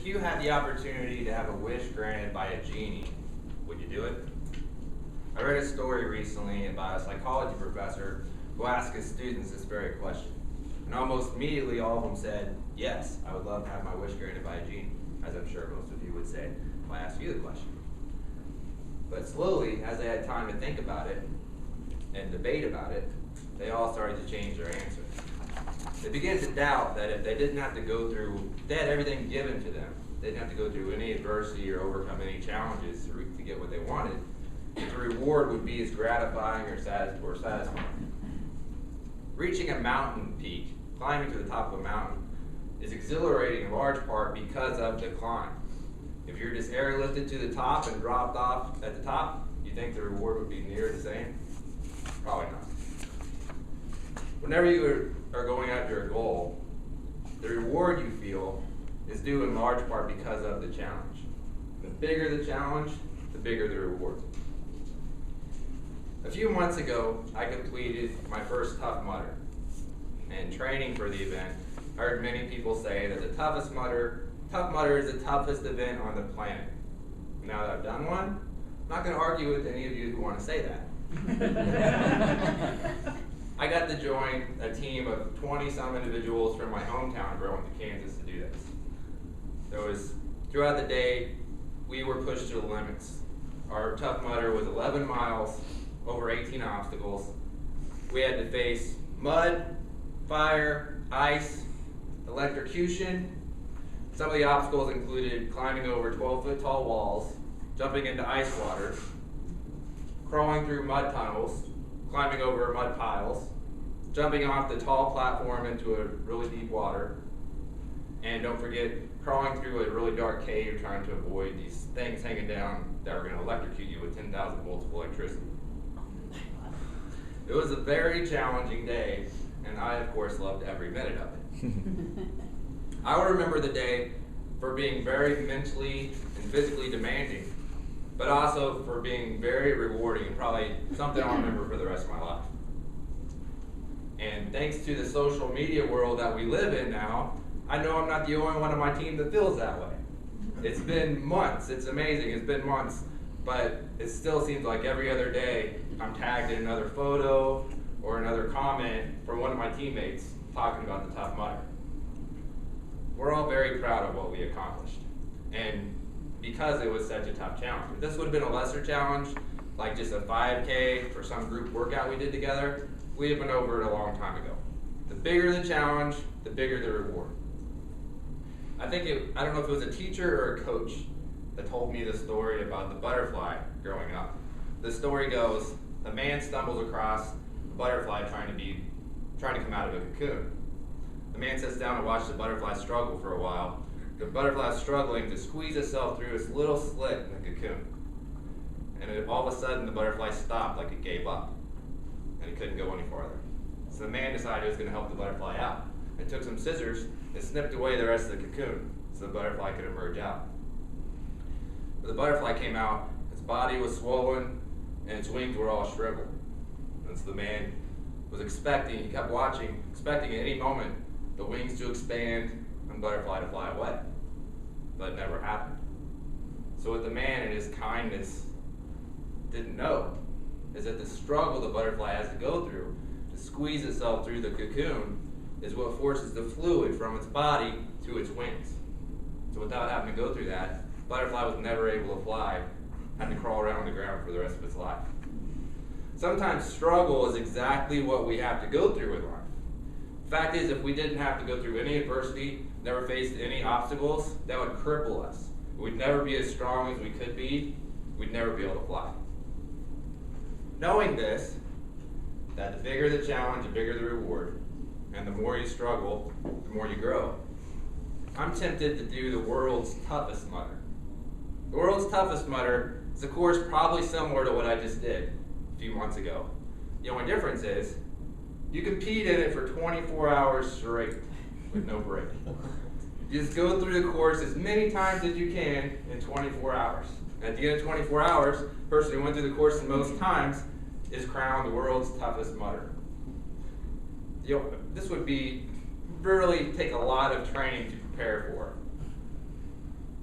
you had the opportunity to have a wish granted by a genie, would you do it? I read a story recently about a psychology professor who asked his students this very question. And almost immediately all of them said, yes, I would love to have my wish granted by a genie, as I'm sure most of you would say if I asked you the question. But slowly, as they had time to think about it and debate about it, they all started to change their answers. They began to doubt that if they didn't have to go through, they had everything given to them, they didn't have to go through any adversity or overcome any challenges to get what they wanted, the reward would be as gratifying or satisfying. Reaching a mountain peak, climbing to the top of a mountain, is exhilarating in large part because of the climb. If you're just airlifted to the top and dropped off at the top, you think the reward would be near the same? Probably not. Whenever you are going after a goal, the reward you feel is due in large part because of the challenge. The bigger the challenge, the bigger the reward. A few months ago, I completed my first Tough Mudder. And training for the event, I heard many people say that the Tough Mudder is the toughest event on the planet. Now that I've done one, I'm not going to argue with any of you who want to say that. I got to join a team of 20-some individuals from my hometown of Burlington, Kansas to do this. Throughout the day, we were pushed to the limits. Our Tough Mudder was 11 miles, over 18 obstacles. We had to face mud, fire, ice, electrocution. Some of the obstacles included climbing over 12-foot tall walls, jumping into ice water, crawling through mud tunnels, climbing over mud piles, jumping off the tall platform into a really deep water, and don't forget crawling through a really dark cave trying to avoid these things hanging down that were going to electrocute you with 10,000 volts of electricity. It was a very challenging day, and I, of course, loved every minute of it. I will remember the day for being very mentally and physically demanding, but also for being very rewarding and probably something I'll remember for the rest of my life. And thanks to the social media world that we live in now, I know I'm not the only one on my team that feels that way. It's been months, it's amazing, it's been months, but it still seems like every other day I'm tagged in another photo or another comment from one of my teammates talking about the Tough Mudder. We're all very proud of what we accomplished, and because it was such a tough challenge. If this would have been a lesser challenge, like just a 5K or some group workout we did together, we'd have been over it a long time ago. The bigger the challenge, the bigger the reward. I don't know if it was a teacher or a coach that told me the story about the butterfly growing up. The story goes, a man stumbles across a butterfly trying to come out of a cocoon. The man sits down and watches the butterfly struggle for a while. The butterfly is struggling to squeeze itself through this little slit in the cocoon. And all of a sudden, the butterfly stopped like it gave up, and it couldn't go any farther. So the man decided he was going to help the butterfly out, and took some scissors and snipped away the rest of the cocoon so the butterfly could emerge out. But the butterfly came out, its body was swollen, and its wings were all shriveled. And so the man was he kept watching, expecting at any moment the wings to expand and the butterfly to fly away. But it never happened. So what the man in his kindness didn't know is that the struggle the butterfly has to go through to squeeze itself through the cocoon is what forces the fluid from its body to its wings. So without having to go through that, the butterfly was never able to fly, had to crawl around the ground for the rest of its life. Sometimes struggle is exactly what we have to go through in life. The fact is, if we didn't have to go through any adversity, never faced any obstacles, that would cripple us. We'd never be as strong as we could be. We'd never be able to fly. Knowing this, that the bigger the challenge, the bigger the reward, and the more you struggle, the more you grow, I'm tempted to do the world's toughest mudder. The world's toughest mudder is, of course, probably similar to what I just did a few months ago. The only difference is, you compete in it for 24 hours straight with no break. You just go through the course as many times as you can in 24 hours. And at the end of 24 hours, the person who went through the course the most times is crowned the world's toughest mudder. This would really take a lot of training to prepare for.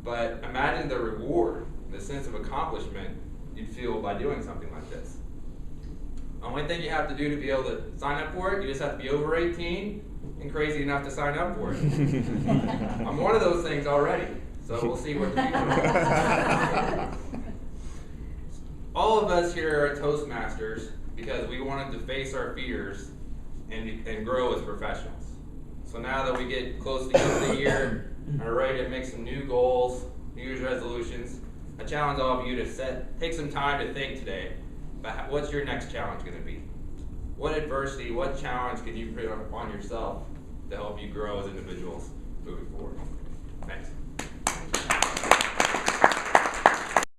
But imagine the reward, the sense of accomplishment you'd feel by doing something like this. The only thing you have to do to be able to sign up for it, you just have to be over 18 and crazy enough to sign up for it. I'm one of those things already, so we'll see what the future holds. All of us here are Toastmasters because we wanted to face our fears and grow as professionals. So now that we get close to the end of the year and are ready to make some new goals, New Year's resolutions, I challenge all of you to take some time to think today about what's your next challenge going to be. What adversity, what challenge can you put upon yourself to help you grow as individuals moving forward? Thanks.